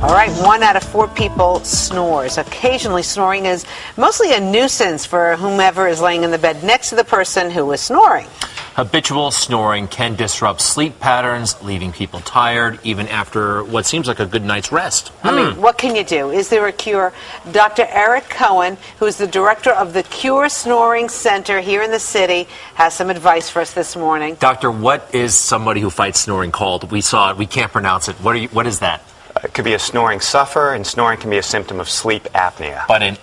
All right, 1 out of 4 people snores. Occasionally, snoring is mostly a nuisance for whomever is laying in the bed next to the person who is snoring. Habitual snoring can disrupt sleep patterns, leaving people tired even after what seems like a good night's rest. I mean, what can you do? Is there a cure? Dr. Eric Cohen, who is the director of the Cure Snoring Center here in the city, has some advice for us this morning. Doctor, what is somebody who fights snoring called? We saw it. We can't pronounce it. What is that? It could be a snoring sufferer, and snoring can be a symptom of sleep apnea. But an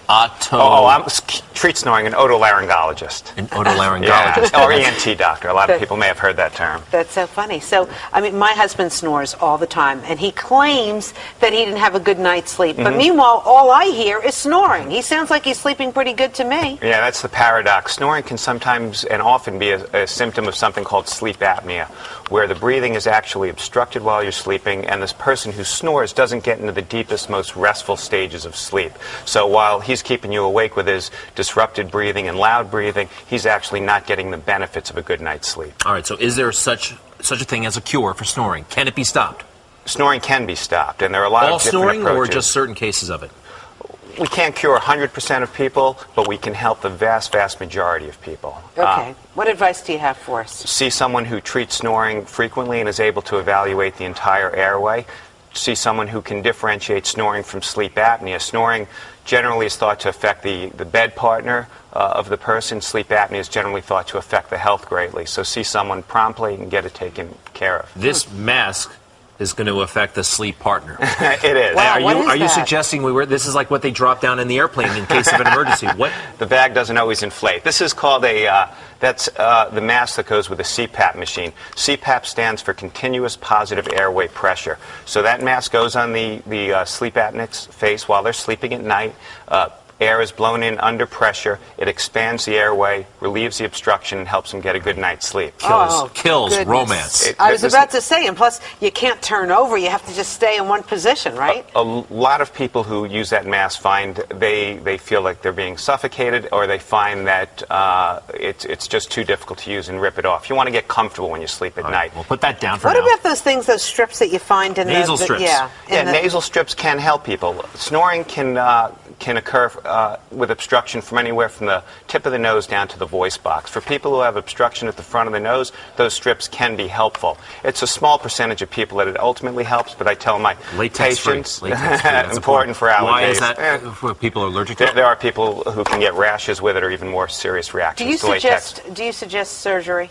treat snoring, an otolaryngologist. An otolaryngologist. Yeah, or ENT doctor. A lot of people may have heard that term. That's so funny. So, I mean, my husband snores all the time, and he claims that he didn't have a good night's sleep. But meanwhile, all I hear is snoring. He sounds like he's sleeping pretty good to me. Yeah, that's the paradox. Snoring can sometimes and often be a symptom of something called sleep apnea, where the breathing is actually obstructed while you're sleeping, and this person who snores doesn't get into the deepest, most restful stages of sleep. So while he's keeping you awake with his disrupted breathing and loud breathing, he's actually not getting the benefits of a good night's sleep. All right, so is there such a thing as a cure for snoring? Can it be stopped? Snoring can be stopped, and there are a lot of different snoring approaches. or just certain cases of it? We can't cure 100% of people, but we can help the vast, vast majority of people. Okay. What advice do you have for us? See someone who treats snoring frequently and is able to evaluate the entire airway. See someone who can differentiate snoring from sleep apnea. Snoring generally is thought to affect the bed partner of the person. Sleep apnea is generally thought to affect the health greatly. So see someone promptly and get it taken care of. This mask is going to affect the sleep partner. It is. Wow, Are you suggesting this is like what they drop down in the airplane in case of an emergency? What? The bag doesn't always inflate. This is called that's the mask that goes with a CPAP machine. CPAP stands for continuous positive airway pressure. So that mask goes on the sleep apnea's face while they're sleeping at night. Air is blown in under pressure. It expands the airway, relieves the obstruction, and helps them get a good night's sleep. Kills goodness. romance. I was about to say, and plus, you can't turn over. You have to just stay in one position, right? A lot of people who use that mask find they feel like they're being suffocated, or they find that it's just too difficult to use and rip it off. You want to get comfortable when you sleep at night. We'll put that down for What now. about those things, those strips that you find in Nasal strips. Nasal strips can help people. Snoring can occur with obstruction from anywhere from the tip of the nose down to the voice box. For people who have obstruction at the front of the nose, those strips can be helpful. It's a small percentage of people that it ultimately helps, but I tell my patients it's important for allergies. Why is that? For people who are allergic to it? There are people who can get rashes with it or even more serious reactions to latex. Do you suggest surgery?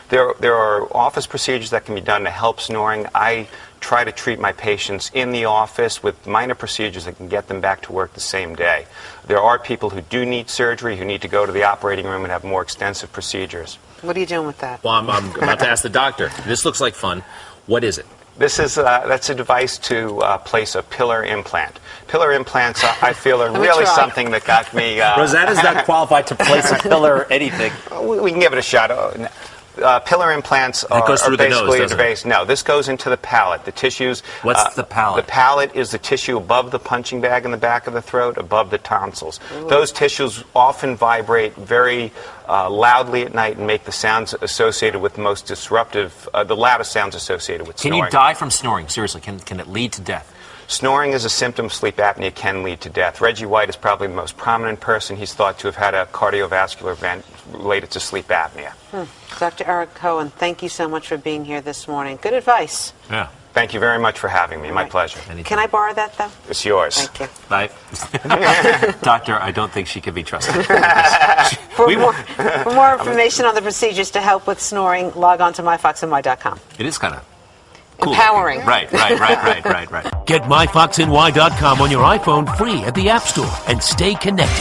There are office procedures that can be done to help snoring. I try to treat my patients in the office with minor procedures that can get them back to work the same day. There are people who do need surgery, who need to go to the operating room and have more extensive procedures. What are you doing with that? Well, I'm about to ask the doctor. This looks like fun. What is it? This is that's a device to place a pillar implant. Pillar implants, I feel, are really something that got me... Rosanna's not qualified to place a pillar or anything. We can give it a shot. Pillar implants are through the nose, doesn't it? No, this goes into the palate. The tissues. What's the palate? The palate is the tissue above the punching bag in the back of the throat, above the tonsils. Ooh. Those tissues often vibrate very loudly at night and make the sounds associated with the most disruptive, the loudest sounds associated with snoring. Can you die from snoring? Seriously, can it lead to death? Snoring is a symptom of sleep apnea, can lead to death. Reggie White is probably the most prominent person. He's thought to have had a cardiovascular event related to sleep apnea. Dr. Eric Cohen, thank you so much for being here this morning. Good advice. Yeah. Thank you very much for having me. My pleasure. Anytime. Can I borrow that, though? It's yours. Thank you. Bye. Doctor, I don't think she can be trusted. For more information on the procedures to help with snoring, log on to myfoxny.com. It is kind of cool. Empowering. Right. Get myfoxny.com on your iPhone free at the App Store and stay connected.